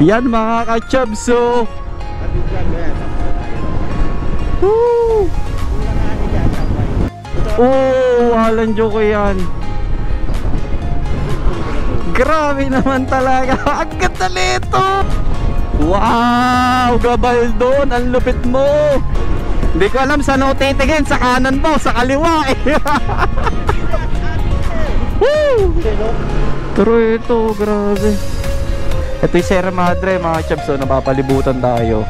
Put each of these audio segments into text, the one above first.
Yan mga ka-chubs, so walang joke yan. Grabe naman talaga. Ang ganda nito. Wow, Gabaldon, ang lupit mo. Hindi ko alam saan ako titingin, sa kanan mo, sa kaliwa eh. Pero ito, grabe. Ito yung Sierra Madre mga chubs, so napapalibutan tayo.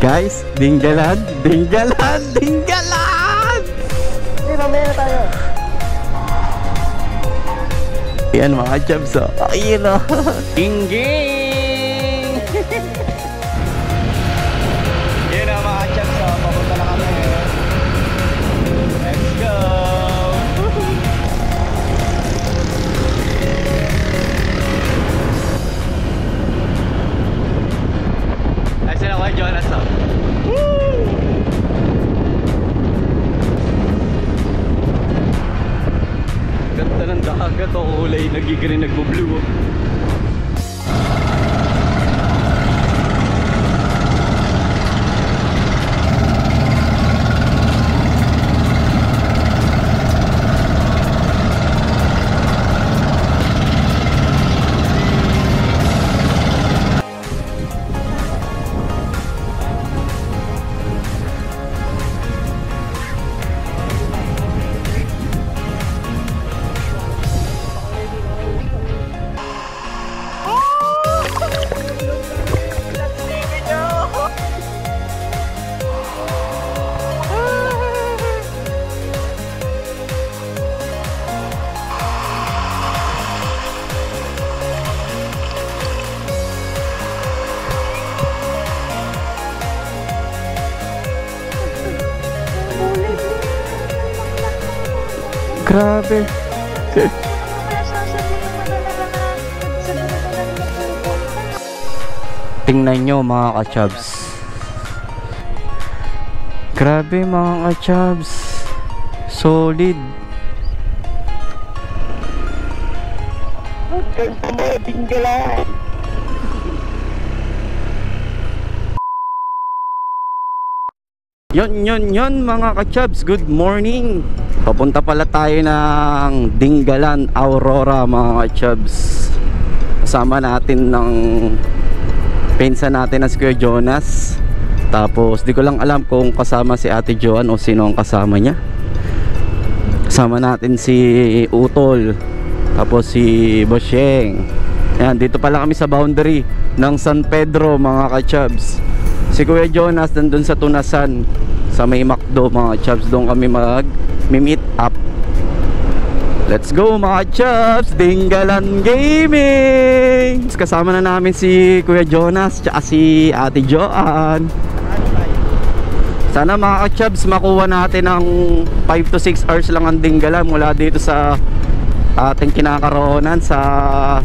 Guys, Dingalan, Dingalan, Dingalan! Mamaya na tayo. Yan mga chubs, so ayun o. Tingging! Yan o mga chubs, so papunta na kami. Let's go! Ay sila kay Jonas o. Ganda ng dagat o kulay, nag-green, nagbo-blue. Grabe. Tingnan nyo mga ka-chubs. Grabe mga ka-chubs. Solid. Ganda mo, Dingalan. Yon mga ka-chubs, good morning. Papunta pala tayo ng Dingalan, Aurora mga ka-chubs. Kasama natin ng pinsan natin na si Kuya Jonas. Tapos di ko lang alam kung kasama si Ate Joan o sino ang kasama niya. Kasama natin si Utol, tapos si Bosheng. Ayan, dito pala kami sa boundary ng San Pedro mga ka-chubs. Si Kuya Jonas nandun sa Tunasan, sa may McDo mga chubs. Doon kami mag-meet up. Let's go mga chubs, Dingalan Gaming! Kasama na namin si Kuya Jonas tsaka si Ate Joan. Sana mga chubs makuha natin ng 5 to 6 hours lang ang Dingalan mula dito sa ating kinakaroonan sa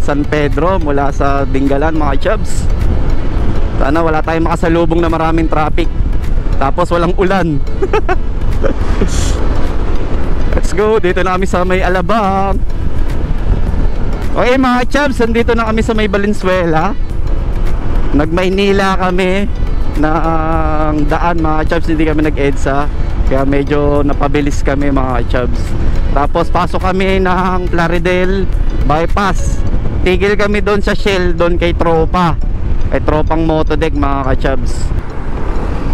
San Pedro, mula sa Dingalan mga chubs. Sana wala tayong makasalubong na maraming traffic, tapos walang ulan. Let's go, dito na kami sa may Alabang. Okay mga chubs, nandito na kami sa may Valenzuela. Nag-Maynila kami ng daan mga chubs, hindi kami nag-EDSA, kaya medyo napabilis kami mga chubs. Tapos pasok kami ng Plaridel bypass, tigil kami doon sa Shell, doon kay Tropa, kay Tropang Motodeck mga ka-chubs.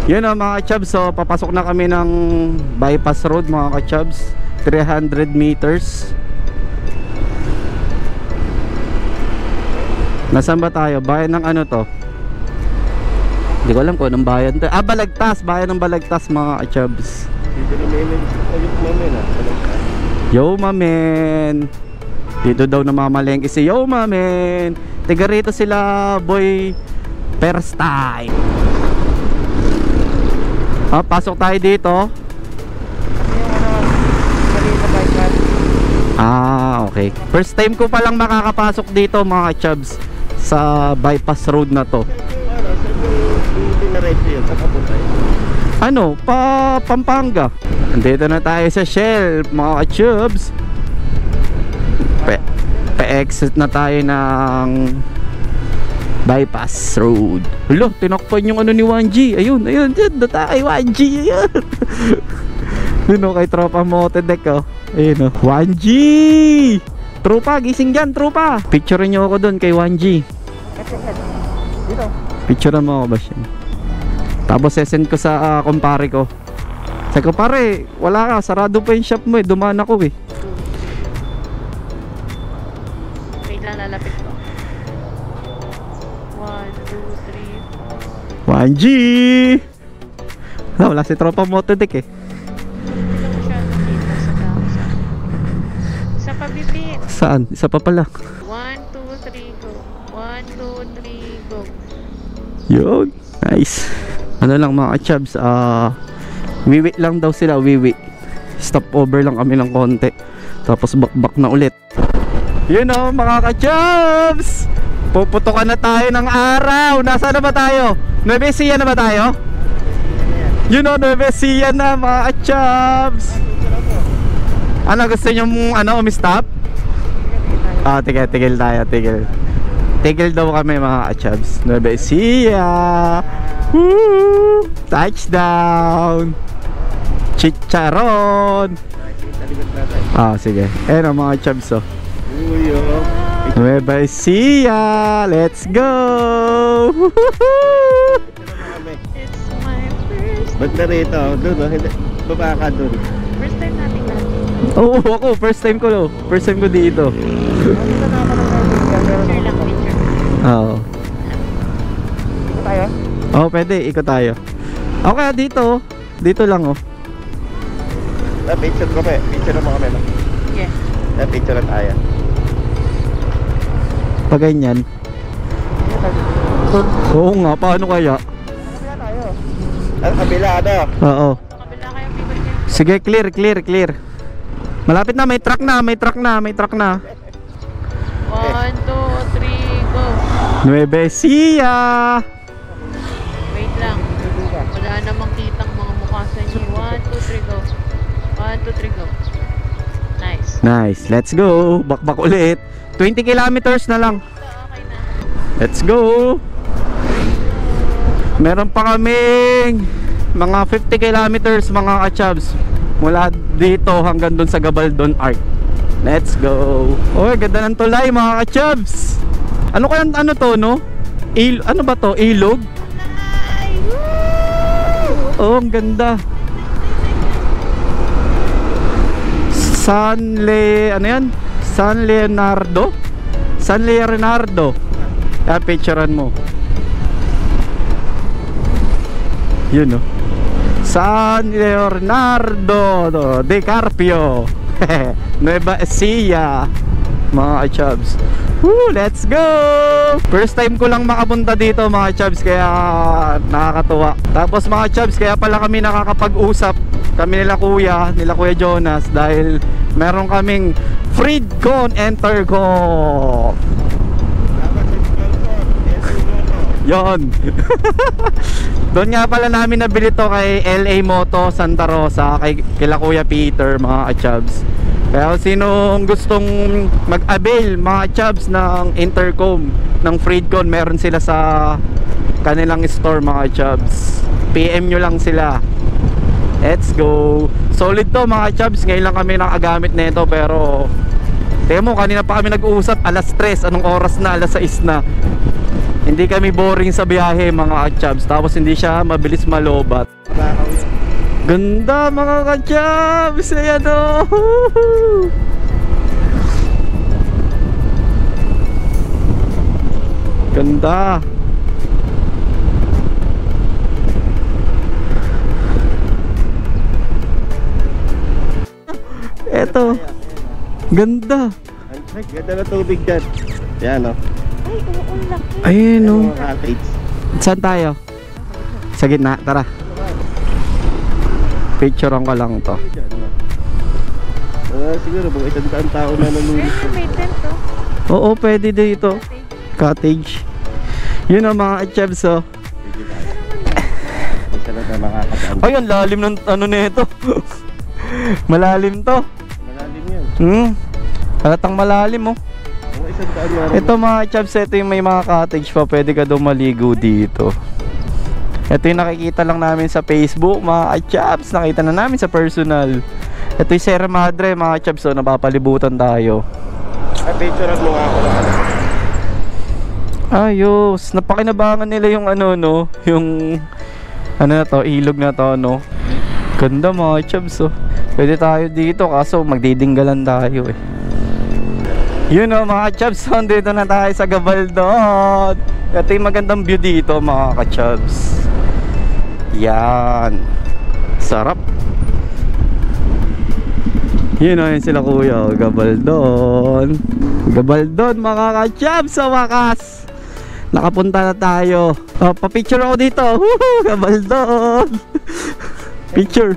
Yun na mga ka-chubs, so papasok na kami ng bypass road mga ka-chubs, 300 meters. Nasaan ba tayo? Bayan ng ano to? Hindi ko alam kung anong bayan to. Balagtas, bayan ng Balagtas mga ka-chubs. Dito na Mamen ah. Yo mamen, dito daw namamalengke si Yo mamen. Tiga rito sila boy, first time. Pasok tayo dito. Okay. First time ko palang makakapasok dito mga chubs sa bypass road na to. Ano? Pampanga. Andito na tayo sa Shell mga chubs. Pa-exit na tayo ng Bypass road. Hala, tinakpan yung ano ni 1G. Ayun, ayun, dyan, data kay 1G. Ayun. Yun o, kay tropa Motodek o. Ayun o, 1G. Tropa, gising dyan, tropa. Picturean nyo ako dun kay 1G. Dito. Picturean mo ako ba siya? Tapos sesend ko sa kumpare ko. Sabi ko, pare, wala ka, sarado pa yung shop mo eh. Dumaan ako eh. Wait lang, lalapit ko. 1, 2, 3, 4. 1G! Wala si tropa Motodek eh. Hindi lang masyado kita sa downside. Isa pa, bibit. Saan? Isa pa pala. 1, 2, 3, go. 1, 2, 3, go. Yun. Nice. Ano lang mga chubs, wiwi lang daw sila, wiwi. Stop over lang kami ng konti. Tapos bakbak na ulit. Yun o mga ka-chubs! Puputokan na tayo ng araw. Nasaan na ba tayo? Nueva Ecija na ba tayo? Yun o, Nueva Ecija na mga ka-chubs. Ano gusto nyo umistop? Tigil tayo, tigil. Tigil daw kami mga ka-chubs. Nueva Ecija. Woo! Touchdown! Chicharon! Sige. Ayun ang mga chubs oh. Uy, oh. Nueva Ecija! Let's go! It's my first. Ba't na rito? Doon, oh. Hindi. Baba ka doon. First time natin natin. Oo, ako. First time ko dito. Picture lang, picture. Oo. Dito tayo? Oo, pwede. Ikot tayo. Okay, dito. Dito lang oh. Picture ko pa eh. Picture mo kami, no? Yes. Picture na tayo. Pag ganyan. Oo nga, paano kaya? Kabila tayo. Kabila, ano? Oo. Sa kabila kayo, bibit. Sige, clear. Malapit na, may truck na. 1, 2, 3, go. Nueva Ecija! Wait lang. Wala namang kitang mga mukha sa inyo. 1, 2, 3, go. 1, 2, 3, go. Nice. Nice, let's go. Bakbak ulit. 20 kilometers na lang. Okay na. Let's go. Meron pa kaming mga 50 kilometers mga ka-chubs. Mula dito hanggang dun sa Gabaldon Arc. Let's go. Oh, ganda ng tulay mga ka-chubs. Ano kaya to no? Ano ba to? Ilog? Oh, ang ganda. Ano yan? San Leonardo. Picturean mo. Yun no. San Leonardo de Carpio. Nueva Ecija. Mga chubs. Woo, let's go! First time ko lang makapunta dito mga chubs, kaya nakakatuwa. Tapos mga chubs, kaya pala kami nakakapag-usap, kami nila Kuya Jonas, dahil meron kaming Freedcon Entercom. Yon. Doon nga pala namin nabili to kay LA Moto Santa Rosa, kila Kuya Peter mga chubs. Kaya sinong gustong mag-avail mga chubs ng intercom ng Freedcon, meron sila sa kanilang store mga chubs. PM nyo lang sila. Let's go. Solid to mga chubs. Ngayon lang kami nakagamit nito, pero tingnan mo, kanina pa kami nag-uusap alas 3. Anong oras na? Alas 6 na. Hindi kami boring sa biyahe mga chubs. Tapos hindi siya mabilis malobat. Ganda mga ka-chubs. Ayan o. Ganda. Eto. Ganda. Ganda na tubig dyan. Yan o. Ay, oo, laki. Ayun o. Cottage. Saan tayo? Sa gitna, tara. Picturean ko lang to. Siguro mga 100 tao na nalulis. Pwede, may tent to. Oo, pwede dito. Cottage. Yun ang mga chefs oh. Isa na tayo makakadaan. Ay, ang lalim ng ano nito. Malalim to. Malalim yan. Halatang malalim oh. Mga Ito mga chaps, ito yung may mga cottage pa. Pwede ka daw maligo dito. Ito yung nakikita lang namin sa Facebook mga chaps. Nakita na namin sa personal. Ito yung Sierra Madre mga chaps. So napapalibutan tayo. Ay, picturean mo nga ako ng ano. Ayos. Napakinabangan nila yung ano no. Yung ano na to, ilog na to no. Ganda mga chaps oh. Pwede tayo dito kaso magdidinggalan tayo eh. Yun o mga chabs, dito na tayo sa Gabaldon. Ito yung magandang view dito mga ka-chabs. Yan. Sarap. Yun o, yun sila kuya o, Gabaldon. Gabaldon mga ka-chabs, sa wakas nakapunta na tayo. O, pa-picture ako dito. Woohoo, Gabaldon. Picture.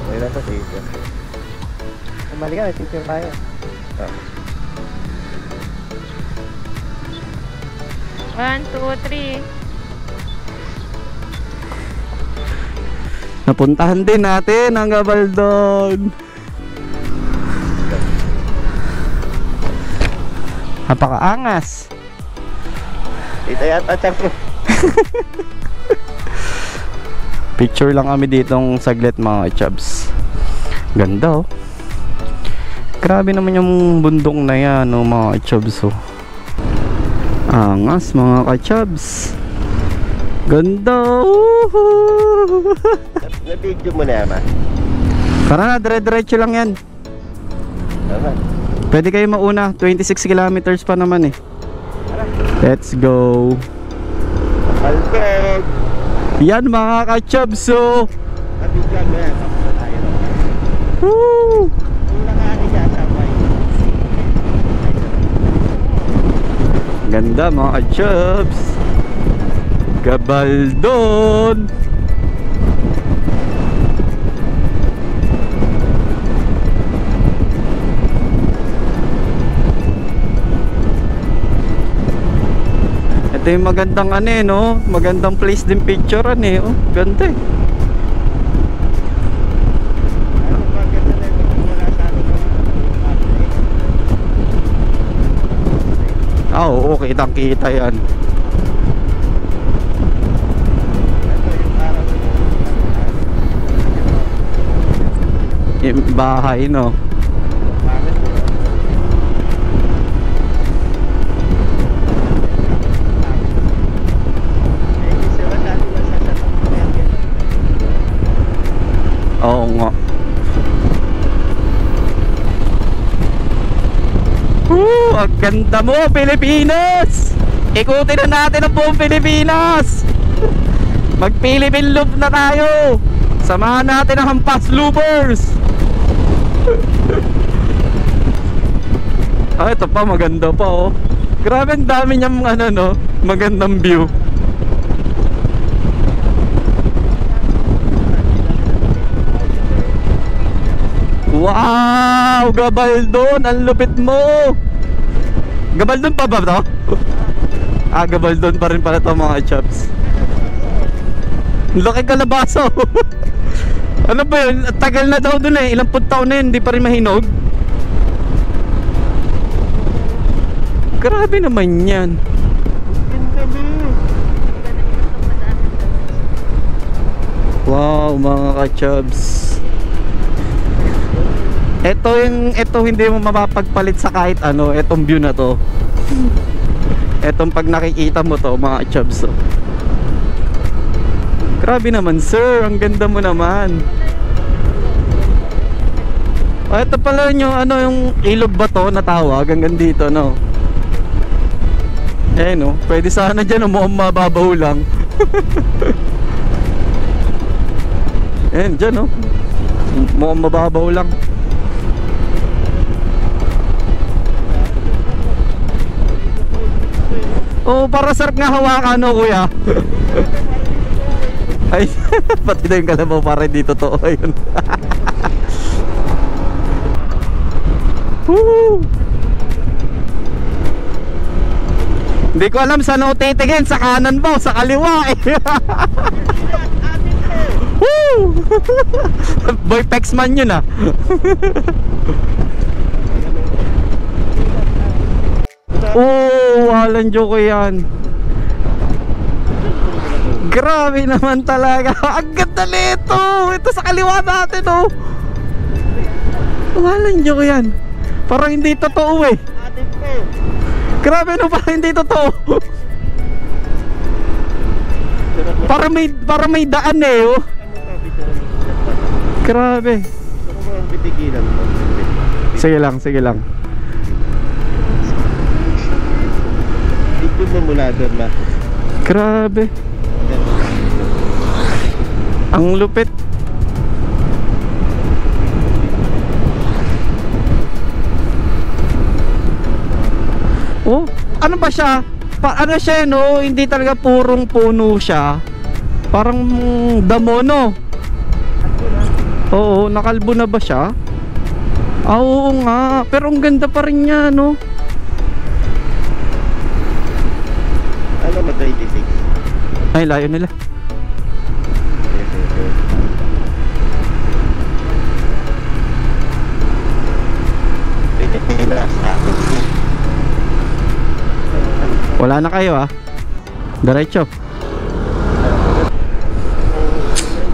Mayroon pa picture. Mali ka, picture tayo. One, two, three. Napuntahan din natin ang Gabaldon. Napakaangas. Ito yata chance ko. Picture lang kami ditong saglit mga chubs. Ganda oh. Grabe naman yung bundok na yan oh, mga chubs oh. Angas mga ka-chubs. Ganda oh. Na-video mo na ba? Tara na, dire-diretso lang yan. Tama. Pwede kayo mauna, 26 kilometers pa naman eh. Let's go. Alberg. Yan mga ka-chubs oh. Na-video mo yan. Tapos na tayo. Woo! Yung nakani siya sabay. Ganda mga ka-chubs. Gabaldon. Ito yung magandang ano eh no, magandang place din picturean eh oh. Ganda eh. Ano ba ganda na yung wala sa akin? Ah oo, kitang kita yan. Ito yung parang Yung bahay no. bakit mo? Hindi sila sa akin nasasatak ko yan. Oo nga. Ang ganda mo Pilipinas. Ikutin na natin ang buong Pilipinas. Mag Philippine Loop na tayo. Samahan natin ang Hampas Loopers. Ah, ito pa maganda pa oh. Grabe ang dami niyang ano no, magandang view. Wow, Gabaldon, ang lupit mo. Gabaldon pa ba to? Ah, Gabaldon pa rin pala to mga chaps. Laki kalabaso. Ano ba yun? Tagal na daw dun eh. Ilang taon na yun, hindi pa rin mahinog. Grabe naman yan. Wow mga ka-chubs. Ito hindi mo mapapagpalit sa kahit ano. Etong view na to. Etong pag nakikita mo to mga chubs oh. Grabe naman sir, ang ganda mo naman. Oh, ito pala yung ano, yung ilog ba to na tawag hanggang dito no. Eh no, pwede sana dyan mukhang mababaw lang. Eh dyan no, mukhang mababaw lang. Oh, para sarap nga hawakan no kuya. Ay, pati na yung kalabaw para hindi totoo yun. Woo! Hindi ko alam saan ako titingin, sa kanan ba o sa kaliwa eh. Woo! Boy Pexman yun ah. Oh, walang joke yan. Grabe naman talaga. Ang ganda nito. Ito sa kaliwa natin, oh. Walang joke yan. Parang hindi totoo eh. Atin ko. Grabe no, parang hindi totoo. Parang may daan eh, oh. Grabe. Gusto ko ang bitigilan mo. Sige lang, sige lang. Dito mo mula doon ba? Grabe. Ang lupit. Oh, ano ba siya? Ano siya, no? Hindi talaga purong puno siya. Parang damo, no? Oo, nakalbo na ba siya? Ah, oo nga. Pero ang ganda pa rin niya, no? Ano ba 26? Ay, layo nila. Wala na kayo, ah. Diretso.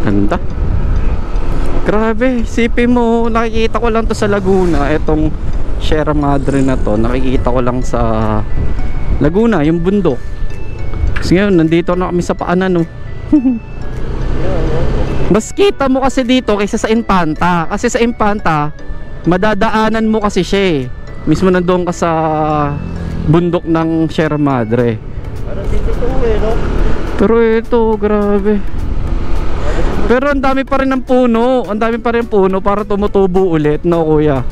Ganda. Grabe, isipin mo, nakikita ko lang to sa Laguna. Etong Sierra Madre na to, nakikita ko lang sa Laguna, yung bundok. Kasi ngayon, nandito na kami sa paanan, no. Mas kita mo kasi dito kaysa sa Infanta. Kasi sa Infanta, madadaanan mo kasi siya, eh. Mismo nandoon ka sa bundok ng Sierra Madre. Parang dito to eh, no? Pero ito, grabe. Pero ang dami pa rin ng puno. Ang dami pa rin ng puno para tumutubo ulit, no, kuya?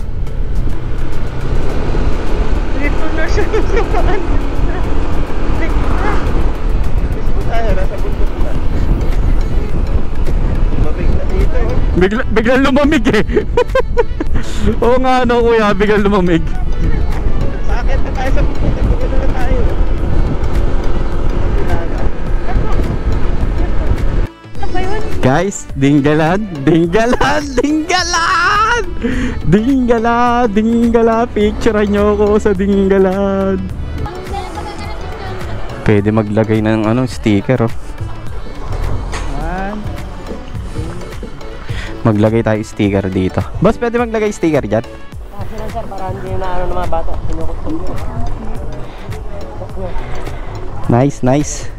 Dito na siya sa paan. Gusto ko tayo, nasa bundok na. Mabig na dito. Biglang lumamig eh. Oo nga, no, kuya, biglang lumamig. Sa akin na tayo sa bundok. Maganda na tayo. Guys, Dinggalan, Dinggalan, Dinggalan, Dinggalan, Dinggalan. Picturean nyo ako sa Dinggalan. Pwede maglagay ng ano, sticker, oh. Maglagay tayo sticker dito. Boss, pwede maglagay sticker dyan? Kasi lang sir, para hindi na ano ng mga bata. Sinukot ko. Nice, nice.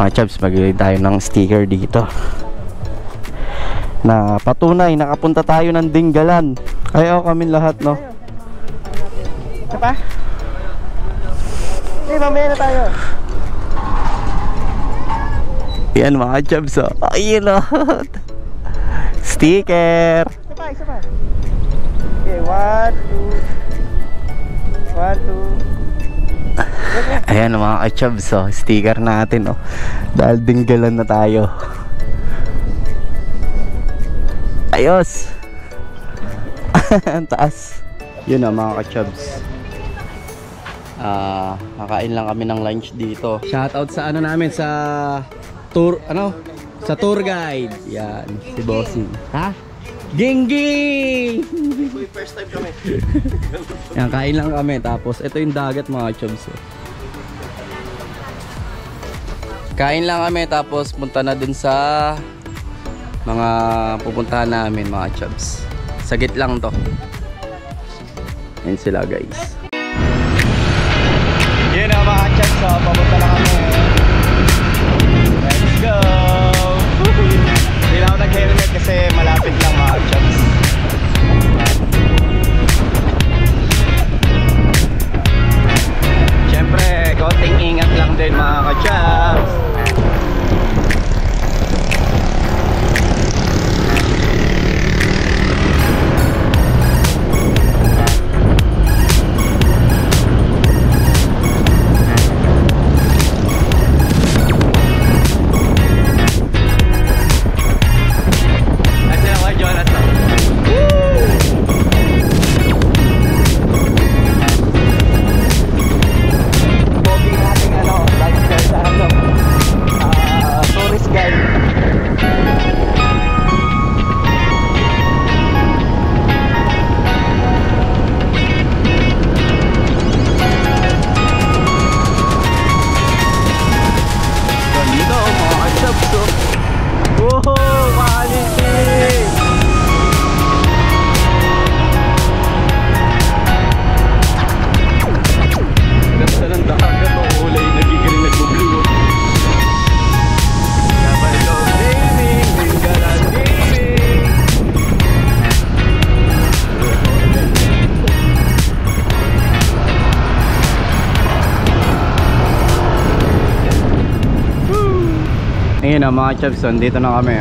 Mga chaps, maglagay tayo ng sticker dito na patunay nakapunta tayo ng Dinggalan. Ayaw kami lahat, no? Isa pa? Mamaya na tayo. Yan mga chaps, oh. Ayun, oh. Sticker. Isa pa, isa pa. Okay, 1, 2. 1, 2. Ayan mga kachabs, oh. Sticker natin, oh. Dahil Dinggalan na tayo. Ayos. Ang taas. Yun na mga kachabs. Kakain lang kami ng lunch dito. Shoutout sa ano namin, sa tour, ano? Sa tour guide. Yan, si Bossing. Ha? Gingging! First time kami. Yan, kain lang kami. Tapos, ito yung dagat mga chubs. Kain lang kami. Tapos, punta na dun sa mga pupuntahan namin mga chubs. Sagit lang to. Yan sila guys. Yun na mga chubs. So, papunta na kami. Let's go! Hindi na ako nag-helmet kasi malapit lang mga chubs. Siyempre, konting ingat lang din mga ka-chubs. Ayun na mga chaps, dito na kami.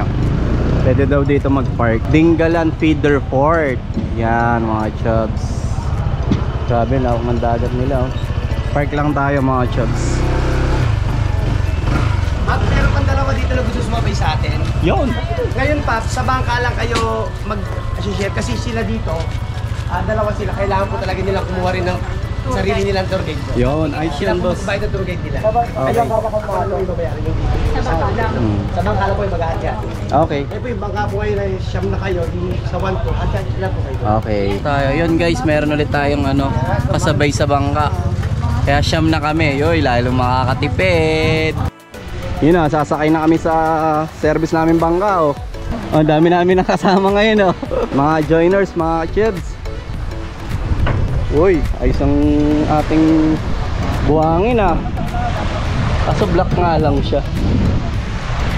Pwede daw dito mag-park. Dingalan Feeder Port. Yan mga chaps. Grabe na ang dagat nila. Park lang tayo mga chaps. At meron pang dalawa dito na gusto sumabay sa atin. Yun! Ngayon pa, sa bangka lang kayo mag-share kasi sila dito, dalawa sila. Kailangan po talaga nilang kumuha rin ng sarili nilang tour guide. Yun, ay siyan boss. Sila po ng tour guide nila. Okay. Kaya yung babayaran yung dito. Sa bangka lang. Sa bangka lang po yung mag-aadya. Okay. Eh po yung bangka po ngayon ay siyam na kayo, di sa 1 to, adya sila po kayo. Okay. Tayo, yun guys, meron ulit tayong kasabay sa bangka. Kaya siyam na kami. Yoy, lalo makakatipid. Yun na, sasakay na kami sa service namin bangka. Ang dami namin nakasama ngayon. Mga joiners, mga chibs. Uy, ayos ang ating buhangin kaso black nga lang siya.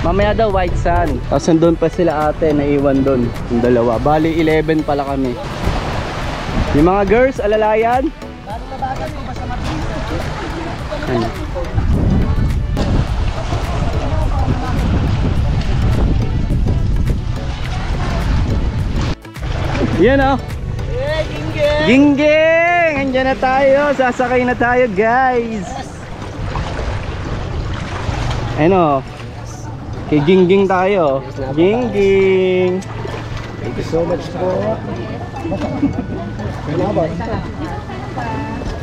Mamaya daw white sand. Tapos nandun pa sila ate, naiwan doon yung dalawa. Bali 11 pala kami. Yung mga girls, alalayan. Ano? Yan Gingging! Andiyan na tayo, sasakay na tayo guys. Ano? Kay Gingging tayo. Gingging! Thank you so much po.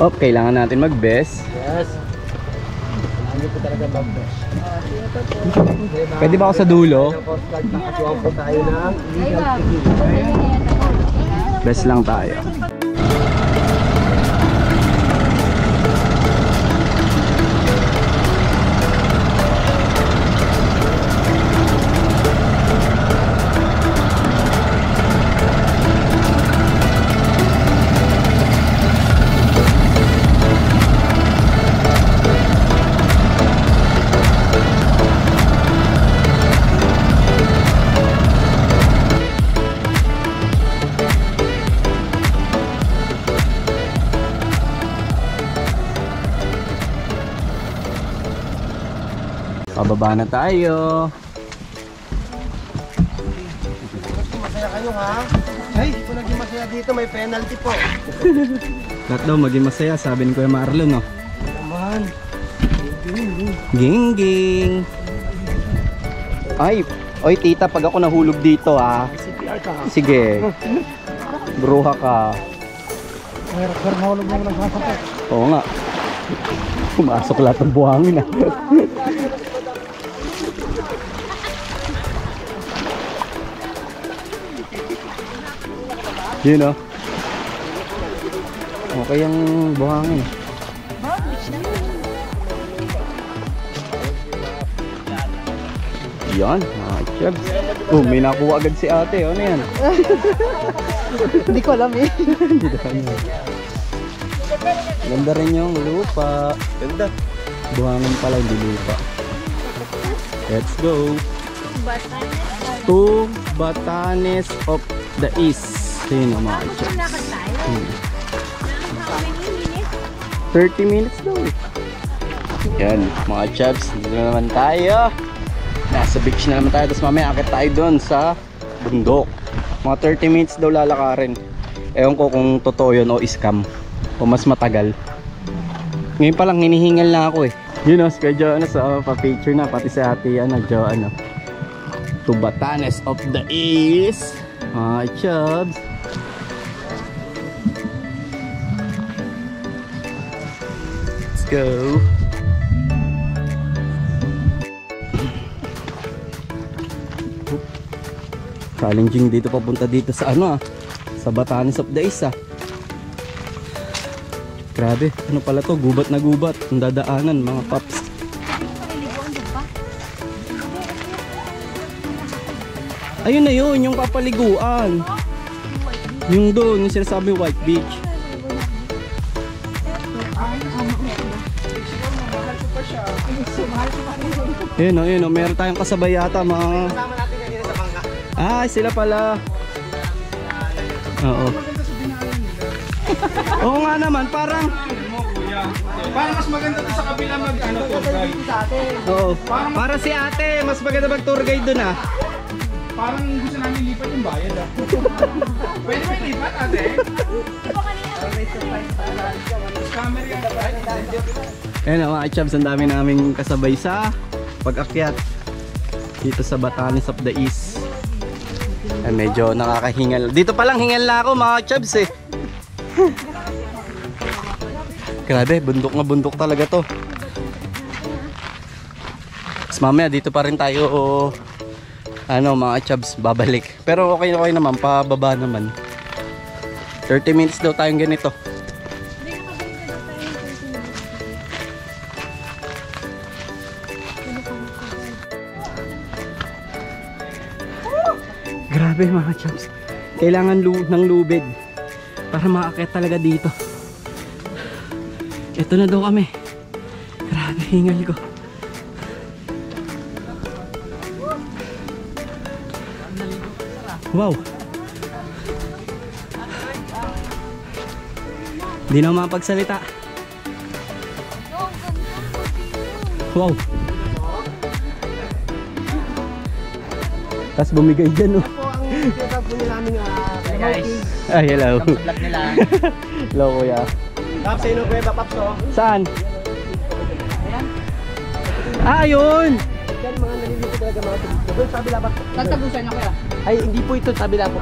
Oh, kailangan natin mag-best. Yes. Ano po talaga mag-best? Pwede ba ako sa dulo? Nakasuwang po tayo ng legal ticket. Best lang tayo. Pababa na tayo. Masaya kayo ha? Ay, kung naging masaya dito may penalty po. Lahat daw maging masaya, sabi ni Kuya Marlon, no? Naman. Gingging! Ay, oy tita, pag ako nahulog dito CPR ka. sige. Bruha ka. Pero nahulog mo lang sa sakit. Oo nga. Pumasok lahat ng buhangin Yun okay ang buhangin. Yan, mga chubs. Oh, may nakuha agad si ate. Ano yan? Hindi ko alam eh. Ganda rin yung lupa. Ganda. Buhangin pala, hindi lupa. Let's go. To Batanes of the East. Yun ang mga chubs. 30 minutes daw eh. Yan, mga chubs. Dito na naman tayo. Nasa beach na naman tayo. Tapos mamaya akit tayo doon sa bundok. Mga 30 minutes daw lalakarin. Ewan ko kung totoo yun o scam o mas matagal. Ngayon pa lang hinihingal na ako eh. Yun o, schedule sa pa-picture na. Pati sa ate nag-jo to Batanes of the East. Mga chubs. Let's go. Challenging dito papunta dito sa sa Batanes of the East Grabe, ano pala to? Gubat na gubat. Ang dadaanan mga paps. Ayun na yun, yung papaliguan. Yung doon, yung sinasabi White Beach. Ayun o, meron tayong kasabay yata mga... Kasama natin kanina sa bangka. Sila pala. Oo. Oo nga naman, parang Para mas maganda to sa kabila mag ano tour guide. Oo. Para si ate, mas maganda mag tour guide dun ah. Parang gusto namin lipat yung bayad ah. Pwede ba lipat ate? Camera yan. Ayan mga ka-chubs, ang dami naming kasabay sa pag-akyat dito sa Batanes of the East. Ay, medyo nakakahingal. Dito pa lang hingal na ako mga ka-chubs eh. Grabe, bundok na bundok talaga to. Tapos mamaya dito pa rin tayo mga ka-chubs babalik. Pero okay naman, pababa naman. 30 minutes daw tayong ganito. Grabe mga chums, kailangan ng lubid para makakit talaga dito. Ito na daw kami. Grabe, hingal ko. Wow, hindi na mapagsalita. Wow, tapos bumigay dyan oh. Hey guys. Ay, hello. Vlog nila. Hello kuya. Paps, sino ba ba Paps oh? Saan? Ah, ayun! Yan mga nalilito talaga mga turista. Doon sa kabila ba? Tatagusan niya kuya. Ay, hindi po ito sa kabila po.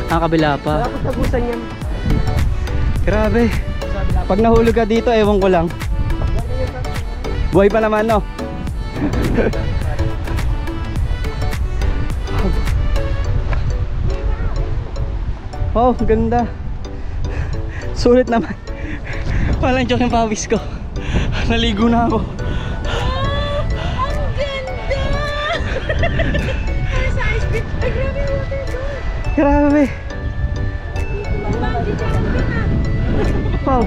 Ah, kabila pa. Wala po tagusan yan. Grabe. Pag nahulog ka dito, ewan ko lang. Buhay pa naman, no? Oh, ganda. Sulit naman. Walang joke yung pawis ko. Naligo na ako. Ang ganda! Sa ice cream. Ay, grabe yung water doon. Grabe. Bungee jumping ah. Wow.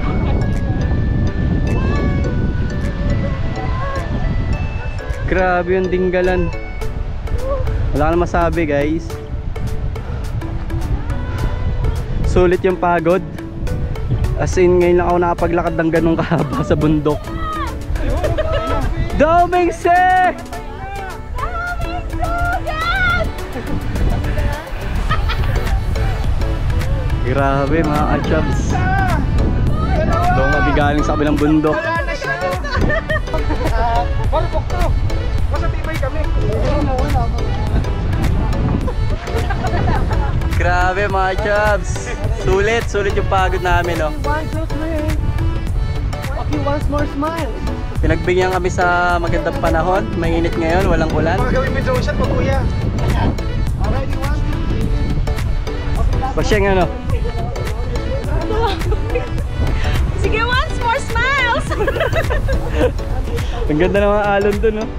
Grabe yung Dinggalan. Wala na masabi guys. Sulit yung pagod. As in ngayon lang ako nakapaglakad ng ganong kahaba sa bundok. Daming se! Grabe mga ka-chubs. Doon kami galing sa kabilang bundok. Marupok to. Basta tibay kami. Grabe mga chubs. Sulit yung pagod namin, no? Once more smile. Pinagbigyan kami sa magandang panahon. Mainit ngayon, walang ulan. Gawin mo drone shot po kuya. Already one. Pasyeng ano? Sige, once more smiles! Ang ganda ng mga alon dun, no?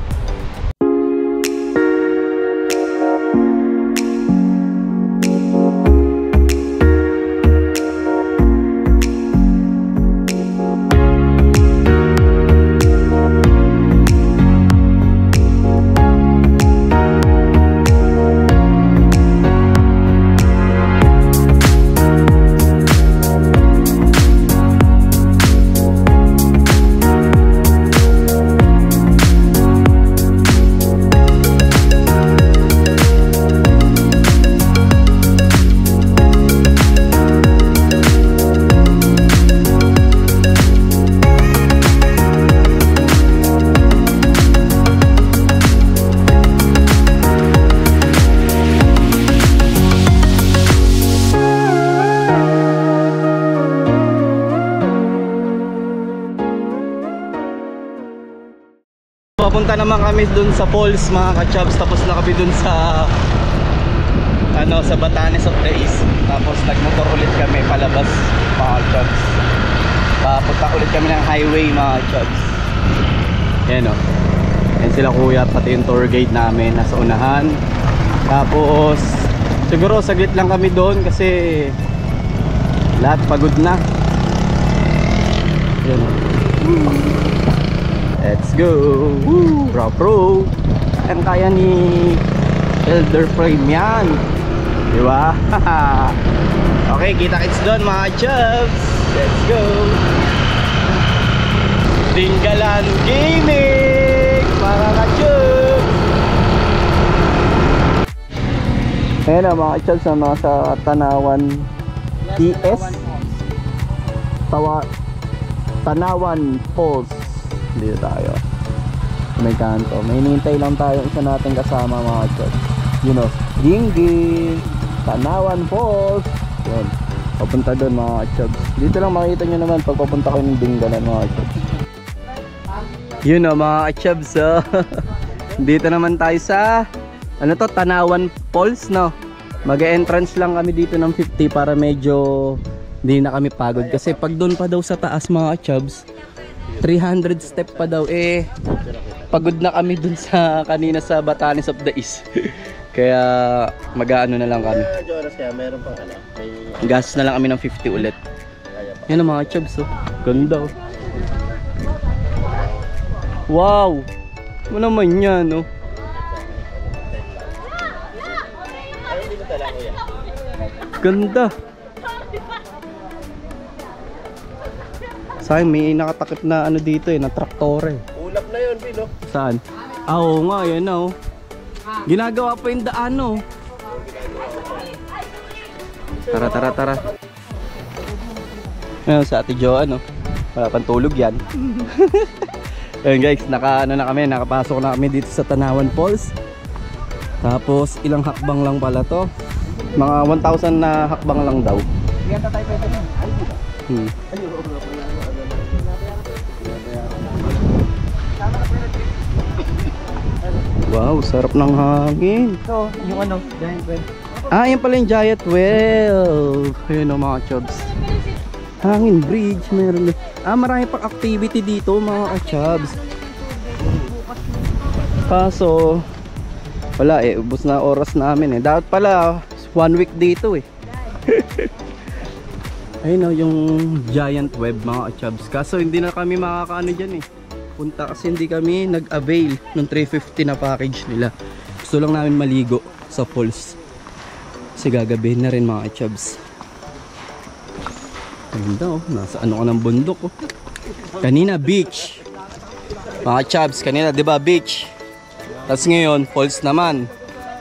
Papunta naman kami dun sa falls mga ka-chubs. Tapos na kami dun sa sa Batanes of the East. Tapos nagmotor ulit kami palabas mga ka-chubs. Papunta ulit kami ng highway mga ka-chubs. Yan o. Yan sila kuya, pati yung tour guide namin nasa unahan. Tapos siguro saglit lang kami doon kasi lahat pagod na. Yan o. Let's go! Woo! Pro! Ang kaya ni Elder Frame yan, diba? Okay, kita-kits doon mga chubs. Let's go! Dinggalan Gaming para ka-chub. Ayan na mga ka-chub, sa mga sa Tanawan TS Tanawan Falls. Dito tayo may kanto, may hinihintay lang tayo isa nating kasama mga ka-chub. You know, Dingging Tanawan Falls. Yun, papunta doon mga ka-chub. Dito lang makita nyo naman pag papunta kayo ng Dinggalan mga ka-chub. Yun o mga ka-chub, so dito naman tayo sa ano to, Tanawan Falls, no? Mag-entrance lang kami dito ng 50 para medyo hindi na kami pagod. Kasi pag doon pa daw sa taas mga ka-chubs, 300 step pa daw, eh pagod na kami dun sa kanina sa Batanes of the East. Kaya mag-aano na lang kami. Gas na lang kami ng 50 ulit. Yan ang mga chubs, oh. Ganda, oh. Wow! Ano naman yan, oh. Ganda. Sayang, may nakatakip na ano dito eh, na traktor eh. Ulap na yun, Pino. Saan? Ah, oo nga, yan na, oh. Ginagawa pa yung daan, oh. Tara, tara, tara. Ayun, sa Ate Joan, oh. Wala pang tulog yan. Ayun guys, nakapasok na kami dito sa Tanawan Falls. Tapos ilang hakbang lang pala to. Mga 1,000 na hakbang lang daw. Wow, sarap ng hangin. Ito, yung ano, giant well. Ah, yan pala yung giant well. Ayun o mga chubs. Hangin bridge, meron. Ah, marami pang activity dito mga chubs. Kaso wala eh, ubos na oras namin eh. Dapat pala 1 week dito eh. Ayun o, yung giant web mga chubs. Kaso hindi na kami makakaano dyan eh. Punta kasi hindi kami nag-avail ng 350 na package nila. Gusto lang namin maligo sa falls. Kasi gagabihin na rin mga chubs. Ganda oh, nasa ano ka ng bundok oh. Kanina beach. Mga chubs, kanina 'di ba beach? Tapos ngayon falls naman.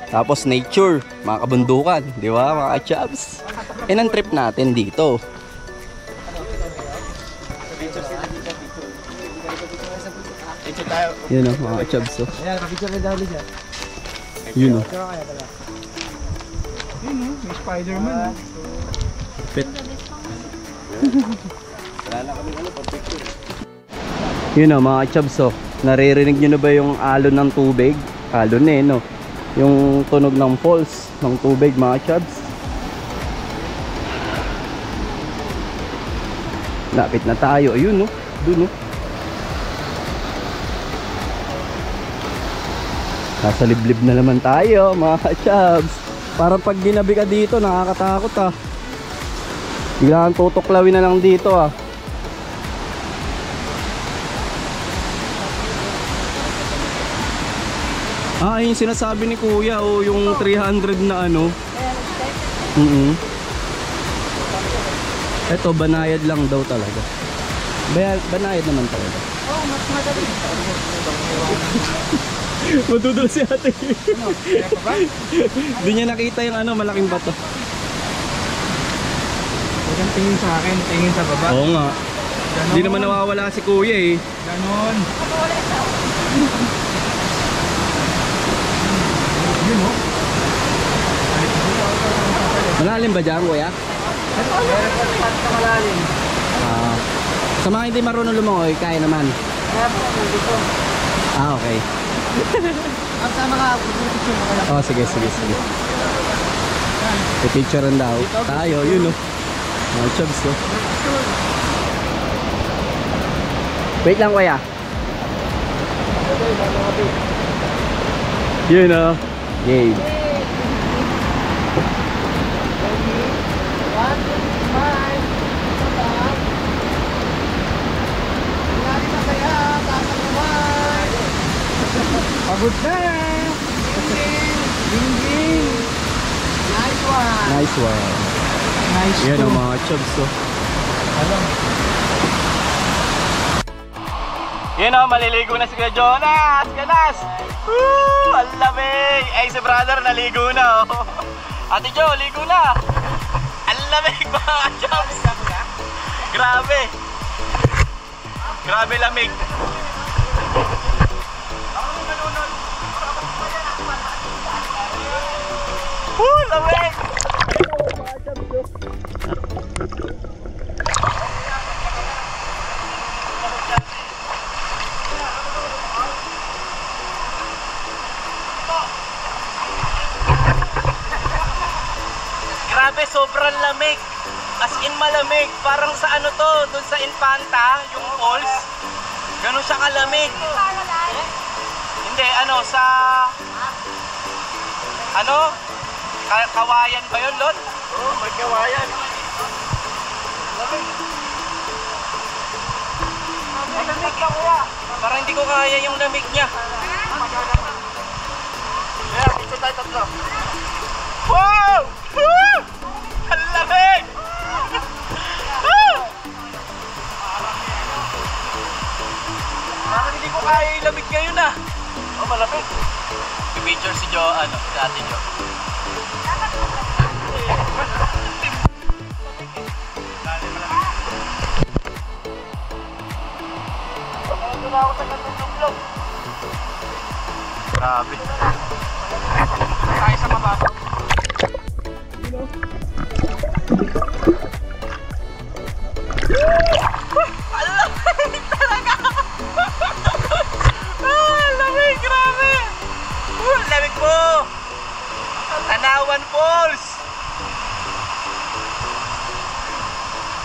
Tapos nature, mga kabundukan, 'di ba mga chubs? Yan ang trip natin dito. Yun o, mga chubs o. Ayan, kapicture na dahil dyan. Yun o. Yun, may Spider-Man. Pet. Yun o, mga chubs o. Naririnig nyo na ba yung alon ng tubig? Alon eh, no? Yung tunog ng falls ng tubig, mga chubs. Lapit na tayo. Ayun o. Dun o. Nasa liblib na naman tayo mga chubs. Parang pag ginabi ka dito nakakatakot ah. Biglang tutuklawin na lang dito ah. Ah, yung sinasabi ni kuya o yung 300 na ano. Ito banayad lang daw talaga. Banayad naman talaga. Oh, mas madali. Matudol si ate. Hindi niya nakita yung ano, malaking bato. Huwag kang tingin sa akin, tingin sa baba. Oo nga. Hindi naman nawawala si kuya eh. Ganon. Yun o. Malalim ba dyan kuya? Sa mga hindi marunong lumangoy, kaya naman. Ah, okay. Ang sama ka, picture mo lang. Oh, sige. I-picturean daw. Tayo, yun o. Mga chubs o. Wait lang kuya. Yun o. Yay. Pagod na! Ding-ding! Nice one! Nice one. Nice Yan o mga chubs o. Yun o, maliligo na si Kuya Jonas! Ganas! Woo! Ang lamig! Eh, si brother naligo na oh. Ate Jo, ligo na! Ang lamig mga ka-chubs! Grabe! Grabe lamig! Woo! Lamig! Grabe, sobrang lamig. As in malamig. Parang sa ano to, dun sa Infanta, yung falls. Ganun siya kalamig. Hindi, ano, sa... Ano? Kawayan ba yun, Lon? Oo, may kawayan. Lamig. Malamig ka, kuya. Parang hindi ko kaya yung lamig niya. Yeah, dito tayo tatlo. Wow! Woo! Ang lamig! Parang hindi ko kaya yung lamig ngayon ah. Oh, malamig. I-picture si Jo, ano, si Ate Jo. Ito na ako sa katulog. Grabe. Tayo sa mababa. Lamig talaga! Lamig! Grabe! Lamig po! Tanawan Falls!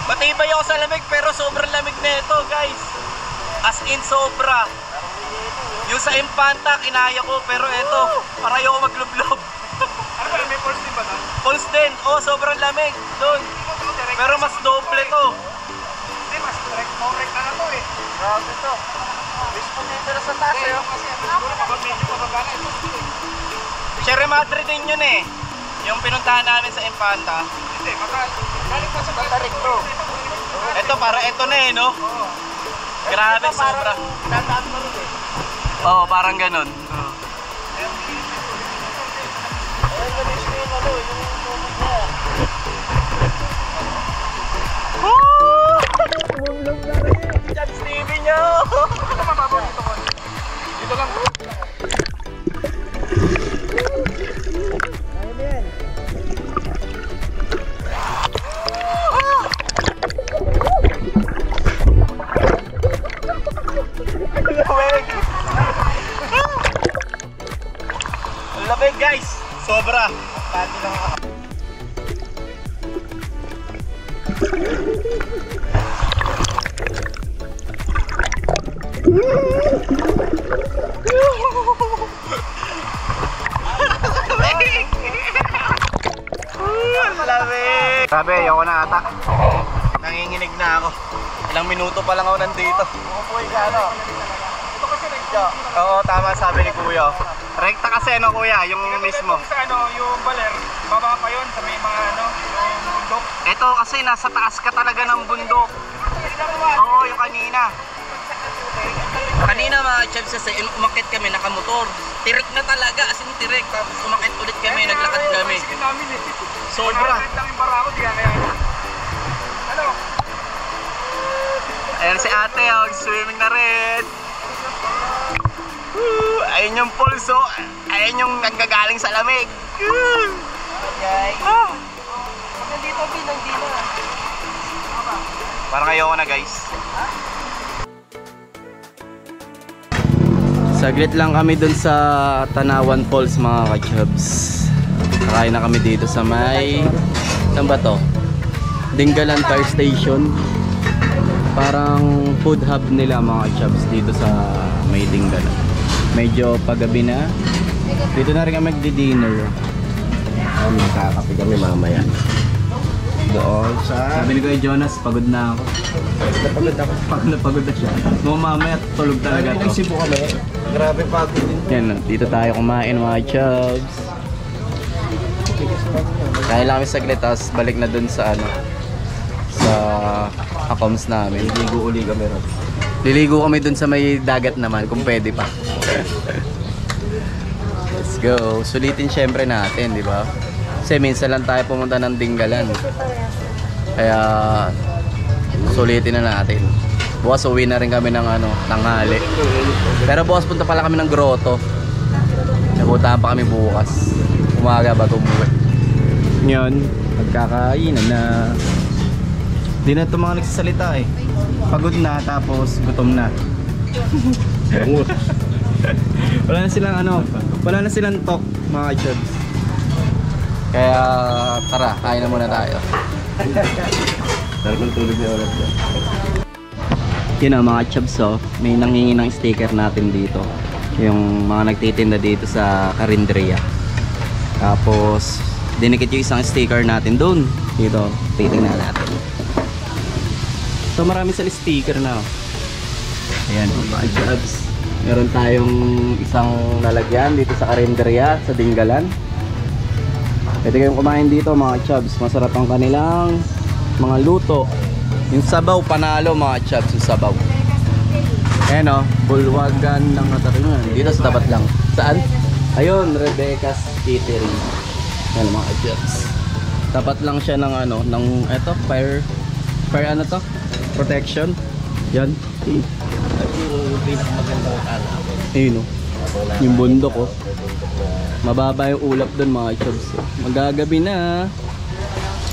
Matibay ako sa lamig pero sobrang lamig na ito guys. As in sobra. Yung sa Infanta kinaya ko pero ito para ayoko maglublob. Ano ba, may falls din ba na? Falls din! Oh, sobrang lamig doon. Pero mas doble to. Hindi, mas correct na to eh. Grabe to. Mismo dito na sa taas eh. Kasi siguro kapag medyo pababa na ito. Sierra Madre din yun eh. Yung pinuntahan namin sa Infanta. Hindi, galing pa sa Batarecto. Ito para ito na eh, no? Grabe, sobra. Tandaan mo rin eh. Oo, parang ganun. Judge TV nyo! Ito mababaw dito ko. Dito lang. Lamig! Lamig guys! Sobra! Pati lang ako. Lamig! Sabi, ayoko na ata. Nanginginig na ako. Ilang minuto pa lang ako nandito. Umupoy ka ano? Ito kasi nagja. Oo, tama sabi ni Kuya. Rekta kasi no Kuya, yung mismo. Sa ano, yung baler, baba pa yun sa may mga ano, yung bundok. Ito kasi nasa taas ka talaga ng bundok. Oo, yung kanina. Kanina mga chefs kasi umakit kami nakamotor. Tirik na talaga, as in tirik. Tapos umakit ulit kami, naglakad kami. Sige namin eh. Sobra. 100 lang yung barako, di kaya ano? Ayan si ate, swimming na rin. Ayun yung pulso. Ayun yung nanggagaling sa lamig. Guys. Pag nandito, hindi na. Parang ayoko na guys. Saglit lang kami dun sa Tanawan Falls mga ka-chubs. Kakain na kami dito sa may... Saan ba to? Dingalan Fire Station. Parang food hub nila mga ka-chubs dito sa may Dingalan. Medyo paggabi na. Dito na rin kami magdi-dinner. Magkakape kami mamaya. Doon sa... Sabi ni Kuya Jonas, pagod na ako. Napagod ako. Pagod na pagod na siya. Mamaya tulog talaga to. Cebu kami. Grabe pagod din. Yan, dito tayo kumain mga chubs. Kaya lang kami saglit, tapos balik na dun sa ano, sa accounts namin. Ligo uli kami ron. Liligo kami dun sa may dagat naman kung pwede pa. Let's go. Sulitin syempre natin, di ba? Kasi minsan lang tayo pumunta ng Dingalan. Kaya sulitin na natin. Bukas uwi na rin kami ng tanghali. Pero bukas punta pala kami ng grotto. Napuntahan pa kami bukas. Umaga bago umuwi. Ngayon, magkakainan na. Di na ito mga nagsasalita eh. Pagod na tapos gutom na. Wala na silang talk mga chubs. Kaya tara, kain na muna tayo. Talagang tulog na ulit dyan. Yun na mga chubs, may nanghingi ng sticker natin dito. Yung mga nagtitinda dito sa Carinderia. Tapos dinikit yung isang sticker natin doon. Dito, titingnan natin. So marami sa sticker na. Ayan mga chubs. Meron tayong isang lalagyan dito sa Carinderia sa Dingalan. Pwede kayong kumain dito mga chubs. Masarap ang kanilang mga luto. Yung sabaw panalo mga chubs, yung sabaw. Ayan bulwagan ng Nataringan. Dito sa tapat lang. Saan? Ayun, Rebecca's Catering. Ayan mga chubs. Tapat lang siya ng ng fire protection. Yan. Ayun yung bundok mababa yung ulap doon mga chubs. Magagabi na.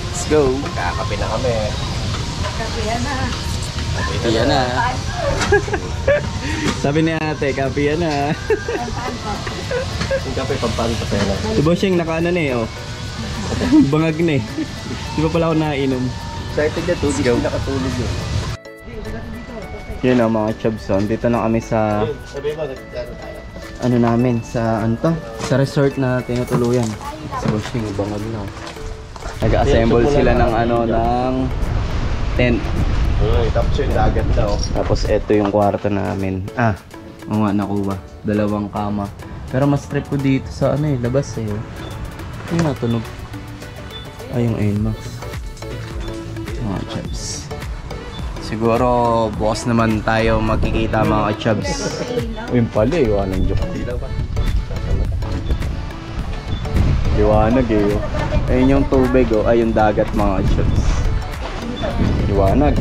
Let's go. Kakape na kami. Kapiyan na. Sabi ni ate, kapiyan na. Yung kape pampano pa pera. Si Bossing nakaano na bangag na Di ba pala ako nainom? Excited na tubig. Nakatulog yun. Yun mga chubs. Dito na kami sa Sabi mo, nagkano tayo? sa resort na tinutuluyan. Si Bossing bangag na. Nag-assemble sila ng ng tent. Tapos yung dagat na Tapos eto yung kwarto namin. Oo nga, nakuha. 2 kama. Pero mas trip ko dito sa labas Yung natunog. Yung NMAX. Mga chubs. Siguro bukas naman tayo magkikita mga chubs. Yung pala walang joke. Liwanag Ayun yung tubig ay yung dagat mga chubs. Liwanag.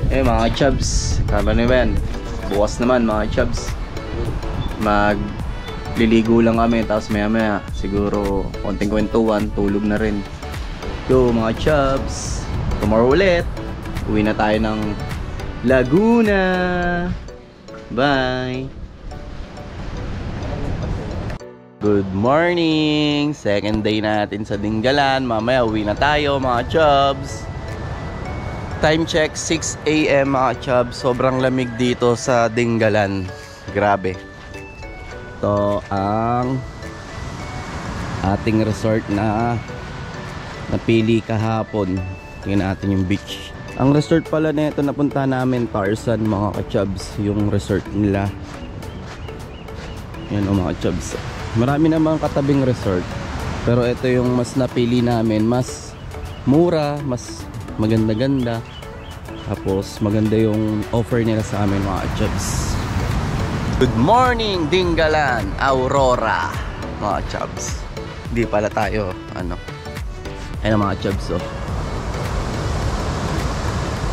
Mga chubs, kama na yan. Bukas naman mga chubs. Magliligo lang kami. Tapos maya maya siguro konting kwentuhan, tulog na rin. Yo mga chubs, tomorrow ulit uwi na tayo ng Laguna. Bye. Good morning! Second day natin sa Dingalan. Mamaya uwi na tayo mga chubs. Time check 6 AM mga chubs. Sobrang lamig dito sa Dingalan. Grabe. Ito ang ating resort na napili kahapon. Tingnan natin yung beach. Ang resort pala na ito napunta namin, Tarzan mga ka-chubs. Yung resort nila. Yan mga chubs. Marami namang katabing resort. Pero ito yung mas napili namin. Mas mura, mas maganda-ganda. Tapos maganda yung offer nila sa amin mga chubs. Good morning Dingalan, Aurora mga chubs. Hindi pala tayo ayun mga chubs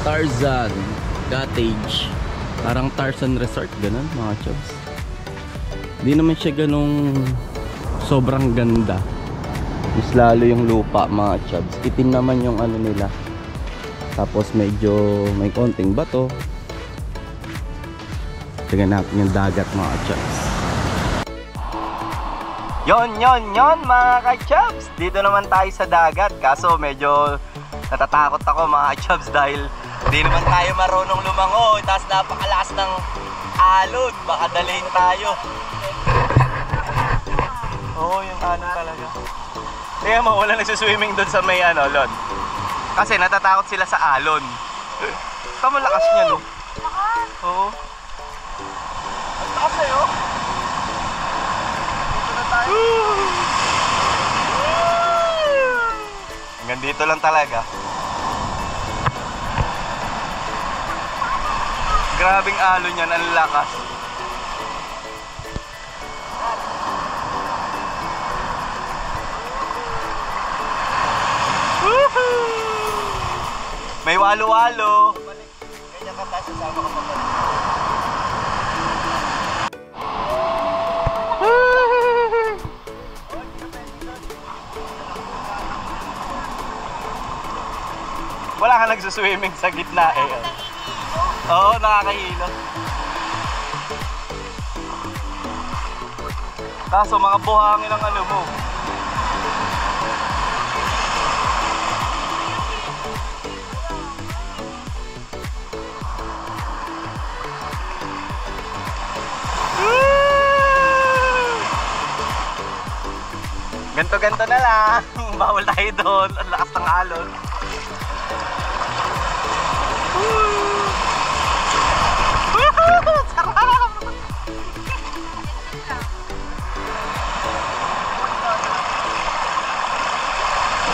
Tarzan Cottage. Parang Tarzan Resort ganun mga chubs. Hindi naman siya ganung sobrang ganda. Mas lalo yung lupa mga chubs. Itim naman yung nila. Tapos medyo may konting bato. Tingnan natin yung dagat mga chubs. Yon mga ka-chubs. Dito naman tayo sa dagat. Kaso medyo natatakot ako mga chubs dahil hindi naman tayo marunong lumangoy. Tapos napakalakas ng alon. Baka dalayin tayo. Oo, yung talaga. Kaya mo, wala nagsuswimming doon sa may Lon. Kasi natatakot sila sa alon. Tama lakas niya, no? Lakas? Oo. Ang takas sa'yo. Dito na tayo. Hanggang dito lang talaga. Grabing alon yan, ang lakas. May walo-walo. Ganyan ka tayo, sasama ka pa ba? Wala ka nagsuswimming sa gitna eh. Oo, nakakahilo. Kaso mga buhangin ang ano mo. Ganto-ganto na lang. Bawal tayo doon. Ang lakas ng alon. Sarap!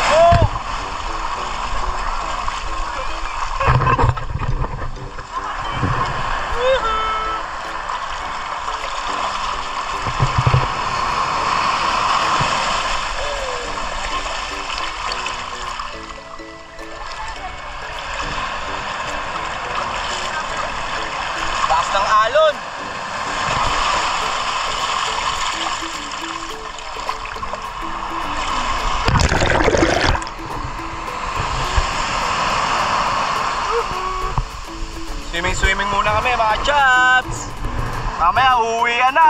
Oh! Ng alon. Swimming muna kami mga chaps. Mamaya uuwian na.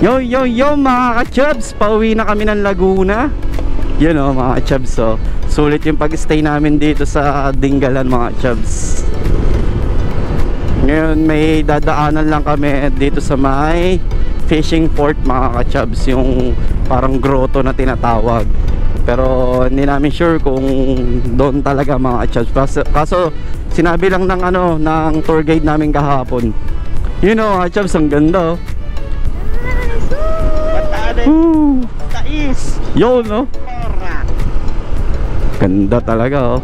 Yo mga ka-chubs, pauwi na kami ng Laguna. Yun o mga ka-chubs, so sulit yung pag-stay namin dito sa Dingalan mga ka-chubs. Ngayon may dadaanan lang kami dito sa may fishing port mga ka-chubs, yung parang grotto na tinatawag. Pero hindi namin sure kung doon talaga mga ka-chubs. Kaso sinabi lang ng ng tour guide namin kahapon. Yun o mga ka-chubs, ang ganda o. Tais. Yo, no? Ganda talaga, oh.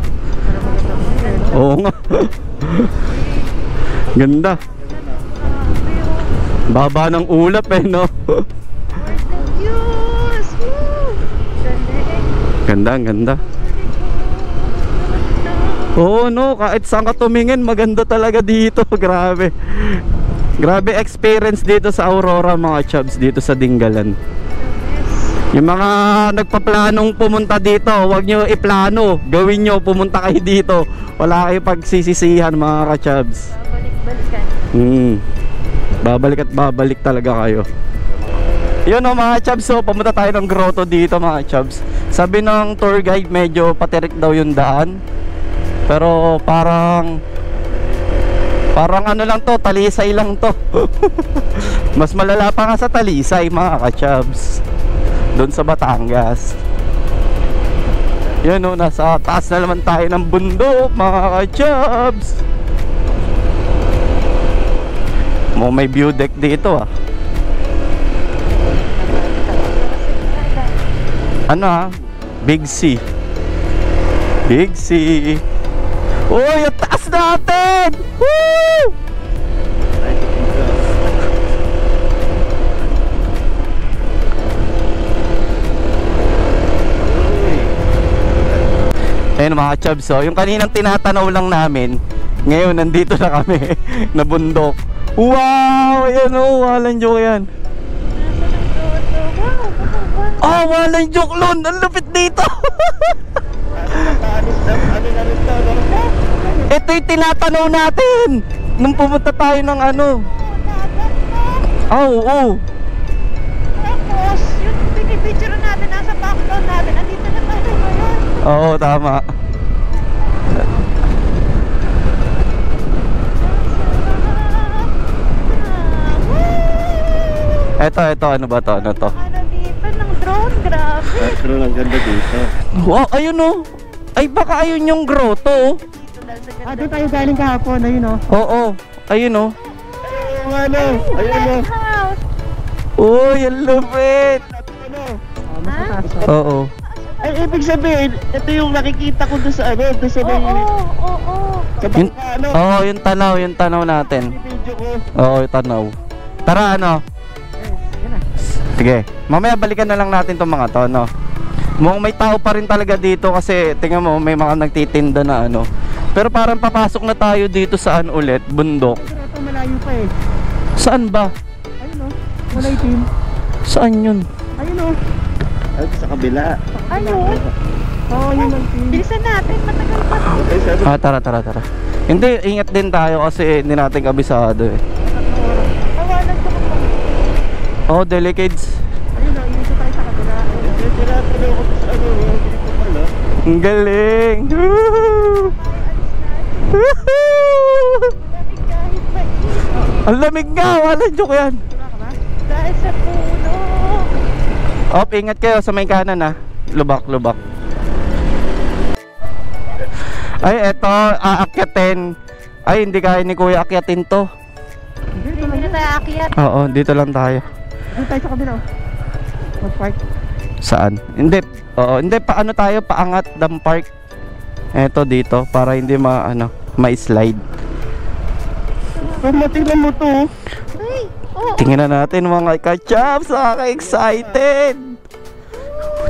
Oo nga. Ganda. Baba ng ulap eh, no? Ganda, ganda. Oo, no? Kahit saan ka tumingin, maganda talaga dito. Grabe. Grabe experience dito sa Aurora mga chubs, dito sa Dingalan. Yung mga nagpaplanong pumunta dito, huwag nyo iplano, gawin nyo, pumunta kayo dito. Wala kayo pagsisisihan mga ka-chubs. Babalik-balikan. Babalik at babalik talaga kayo. Yun o mga chubs, so pumunta tayo ng grotto dito mga chubs. Sabi ng tour guide medyo patirik daw yung daan. Pero parang ano lang to, talisay lang to. Mas malala pa nga sa talisay mga ka-chubs, doon sa Batangas. Yan o, nasa taas na naman tayo ng bundok mga ka-chubs. May view deck dito ah. Ano ah? Big C. Big C. Uy, ang taas natin! Woo! Ayun mga chubs, so yung kaninang tinatanaw lang namin, ngayon nandito na kami na bundok. Wow! Ayan o, walang joke yan. Oh, walang joke lon! Ang lupit dito! Ito yung tinatanaw natin nung pumunta tayo ng ano. Oo. Tapos, yung pinipicture natin nasa background natin, andito na tayo ngayon. Oo, tama. Ito, ano ba to? Ano to? Ano dito ng drone, grabe. Drone ang ganda dito. Wow, ayun o. Ay, baka ayun yung grotto. Dito Doon tayo galing kahapon, ayun o. Oo, ayun o. Ayun o. lighthouse. Uy, ang lupit! Ha? Oo. Ay, ibig sabihin, ito yung nakikita ko doon sa ano, doon sa may... Oo. Sa Yung, bangka, ano, oo, yung tanaw natin. video ko. Oo, yung tanaw. Tara, ano? Sige, mamaya balikan na lang natin tong mga to, no? Mukhang may tao pa rin talaga dito kasi tingnan mo, may mga nagtitinda na ano. Pero parang papasok na tayo dito saan ulit? Bundok. Ito malayo pa eh. Saan ba? Ayun o, wala itim. Saan yun? Ayun o. Ay, sa kabila. Ayun. Oo, yun ang team. Bilisan natin, matagal pa. Ay, sabi Tara. Hindi, ingat din tayo kasi hindi natin kabisado eh. Tawanan ko pa. Oh, delicates. ayun o, inis tayo sa kabila. Tira-tira ako sa ano, dito pala. Ang galing! Woo! Lamig kahit mainit. Ang lamig nga! Walang joke yan! Dahil sa puno. Op, ingat kayo sa may kanan ha. Lubak. Ay, eto, aakyatin. Ay, hindi kaya ni Kuya akyatin to. Hindi na tayo akyat. Oo, dito lang tayo. Dito tayo sa kabila o. Mag-park. Saan? Hindi. Oo, hindi pa ano tayo, paangat dam park. Eto dito para hindi ma-slide. Tingnan mo to. Ay, oo. Tingnan natin mga ka-chubs, nakaka-excited.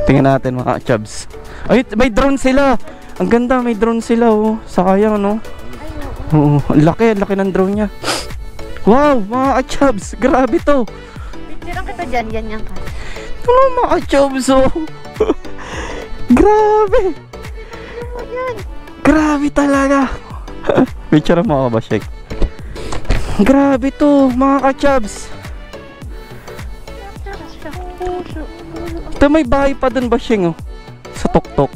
Tingnan natin mga ka-chubs. Ay, may drone sila. Ang ganda, may drone sila oh. Sayang no. Oo, ang laki ng drone niya. Wow, mga ka-chubs, grabe to. Picturean kita dyan, ganyan ka. Ano mga ka-chubs oh. Grabe. Grabe talaga. Picture mo ako ba, Shek? Grabe to, mga ka-chubs. Ito may bahay pa dun ba, Sheng, oh? Sa tuktok.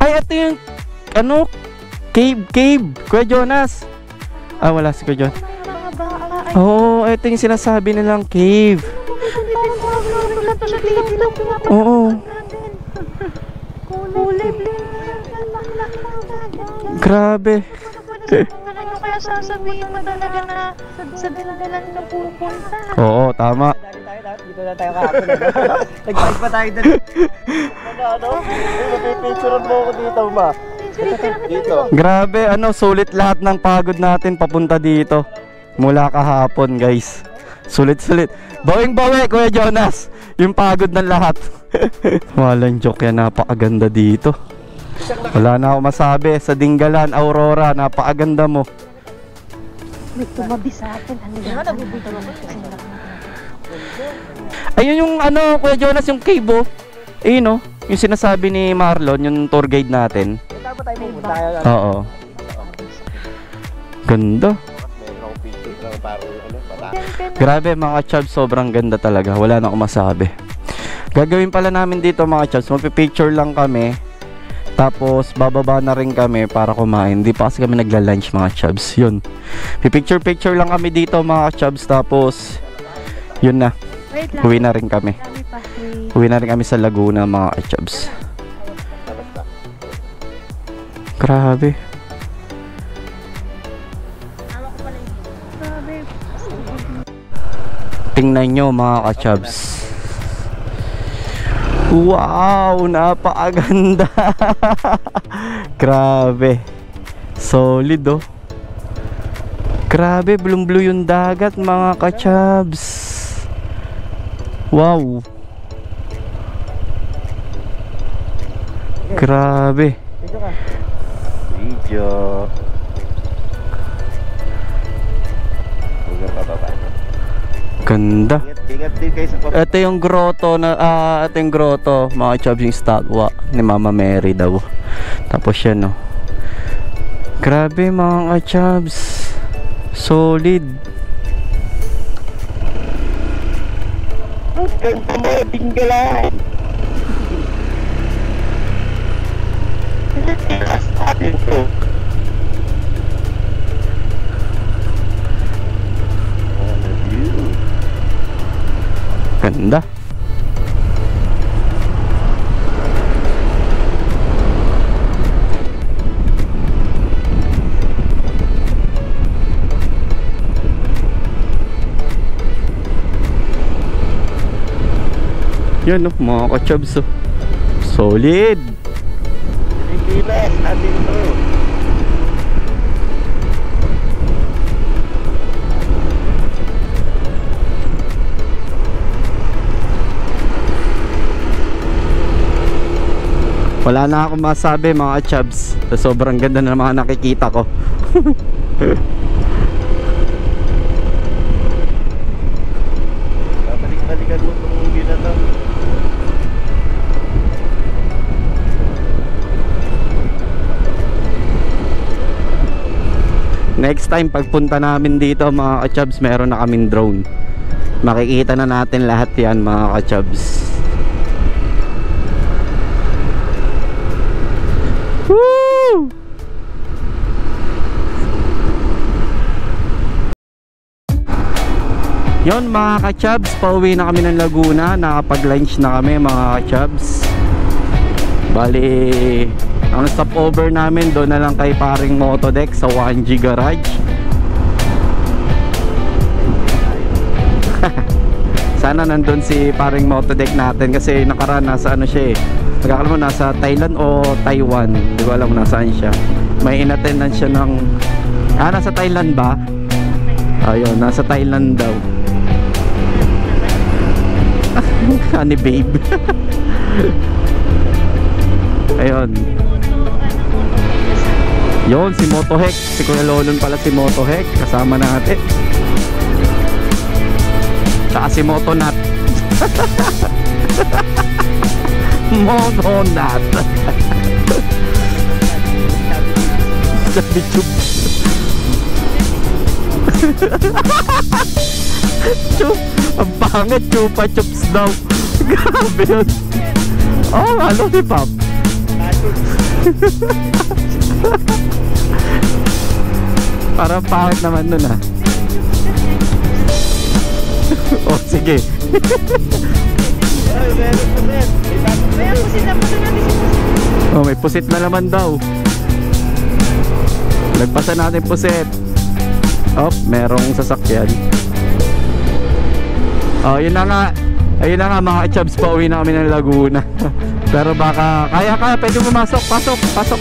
Ay, ito yung, cave. Kuya Jonas. Ah, wala si Kuya John. Oo, ito yung sinasabi nilang cave. Oo. Grabe. Ano kaya sasabihin mo talaga na sa dalalan na pupunta? Oo, tama. Dito na tayo kahapon. Nag-bike pa tayo doon. Picturean mo ako dito, ma. Dito. Grabe, sulit lahat ng pagod natin papunta dito. Mula kahapon, guys. Sulit. Bawing-bawi, Kuya Jonas. Yung pagod ng lahat. Walang joke yan, napakaganda dito. Wala na ako masabi. Sa Dingalan, Aurora, napakaganda mo. May tumabi sa atin. Ano yan? Ayun yung Kuya Jonas, yung cave oh. Ayun oh, yung sinasabi ni Marlon, yung tour guide natin. Saan pa tayo pupunta? Oo. Ganda. Grabe mga chubs, sobrang ganda talaga. Wala na akong masabi. Gagawin pala namin dito mga chubs, magpipicture lang kami. Tapos bababa na rin kami para kumain. Hindi pa kasi kami nagla-lunch mga chubs. Yun. Picture lang kami dito mga chubs. Tapos yun na. Wait lang. Uwi na rin kami. Dami pa. Uwi na rin kami sa Laguna mga chubs. Grabe. Tingnan nyo mga ka-chubs. Wow, napakaganda. Grabe. Solid oh. Grabe, blue yung dagat mga ka-chubs. Wow. Grabe. Video. Ganda. Ingat din kayo sa Ito yung grotto na ito yung grotto, mga chubs, yung statwa ni Mama Mary daw. Tapos yan oh. Grabe mga chubs. Solid. Ganda mo, Dingalan. Ganda. Yan oh, mga ka-chubs oh. Solid. Pilipinas, atin to. Wala na akong masabi mga chubs. Sa sobrang ganda na mga nakikita ko. Babalik-balikan mo itong ginatang. Next time pagpunta namin dito mga ka-chubs, meron na kaming drone. Makikita na natin lahat yan mga ka-chubs. Woo! Yon mga ka-chubs, pauwi na kami ng Laguna. Nakapag-lunch na kami mga ka-chubs. Bali, ang stopover namin doon na lang kay paring Motodeck sa 1G Garage. Sana nandun si paring Motodeck natin kasi nakaraan nasa ano siya eh. Nagkakalam mo nasa Thailand o Taiwan. Hindi ko alam nasaan siya. May in-attendance siya ng... nasa Thailand ba? Ayun, nasa Thailand daw. Honey babe. Ayun. Yun, si Motoheck. Si Kuya Lolon pala si Motoheck. Kasama natin. Tsaka si Motonat. Motonat. Sabi chup. Chup. Ang pangit, chupa chups daw. Grabe yun. Oh, ano si Pop? Parang pangit naman nun ah. Oh, sige. Oh, may pusit na naman daw. Nagpasa natin pusit. Oh, merong sasakyan. Oh, yun na nga. Ayun na nga mga chubs, pauwi na kami ng Laguna. Pero baka, kaya pwede pumasok. Pasok.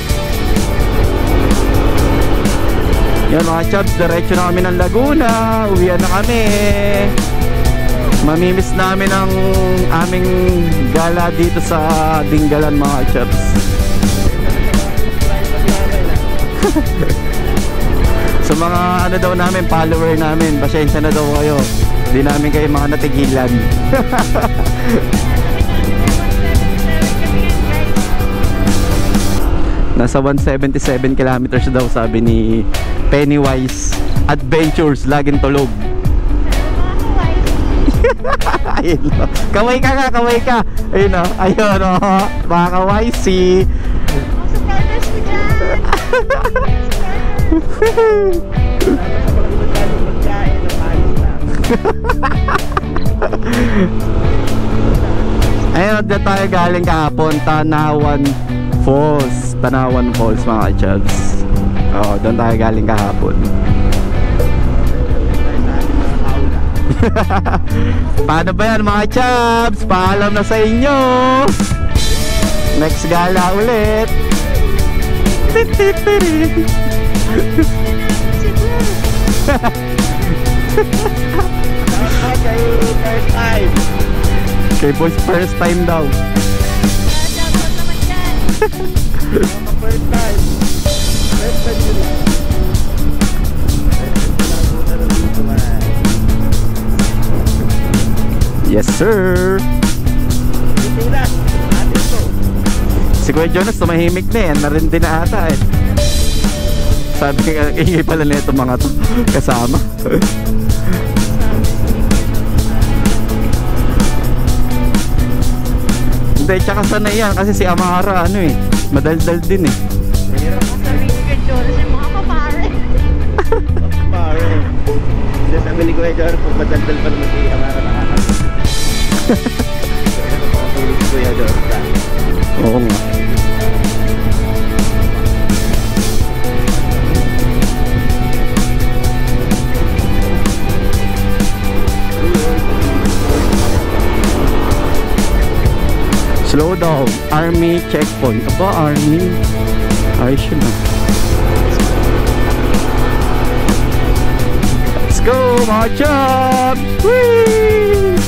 Yan mga chubs, diretso na kami ng Laguna. Uwian na kami. Mamimiss namin ang aming gala dito sa Dinggalan mga chubs. Sa mga ano daw namin, follower namin, pasensya na daw kayo. Hindi namin kayo mga natigilan. Nasa 177 kilometers daw sabi ni Pennywise. Adventures, laging tulog. Ayun o. Kaway ka. Ayun o. Ayun o. Mga kawaysi. Supporters ko dyan! Ayun, dyan tayo galing kahapon. Tanawan Falls mga chubs. Oo, doon tayo galing kahapon. Paano ba yan mga chubs? Paalam na sa inyo. Next gala ulit. First time. Kay boys first time daw. First time yun. Yes sir. Si Kuya Jonas tumahimik na yan. Narindi na ata eh. Sabi ka, ingay pala na itong mga to kasama. Hindi, tsaka sanay yan kasi si Amara ano eh, madaldal din eh. Sabi ko kay Jonas yung mga kapare. Pare. Sabi ni Kuya Jor, kung madaldal pa naman si Amara nakakasal. Nakakatulog si Kuya Jor. Oo nga. Loadout, Army checkpoint. Aba, Army. Ayos yun ah. Let's go mga chubs! Whee!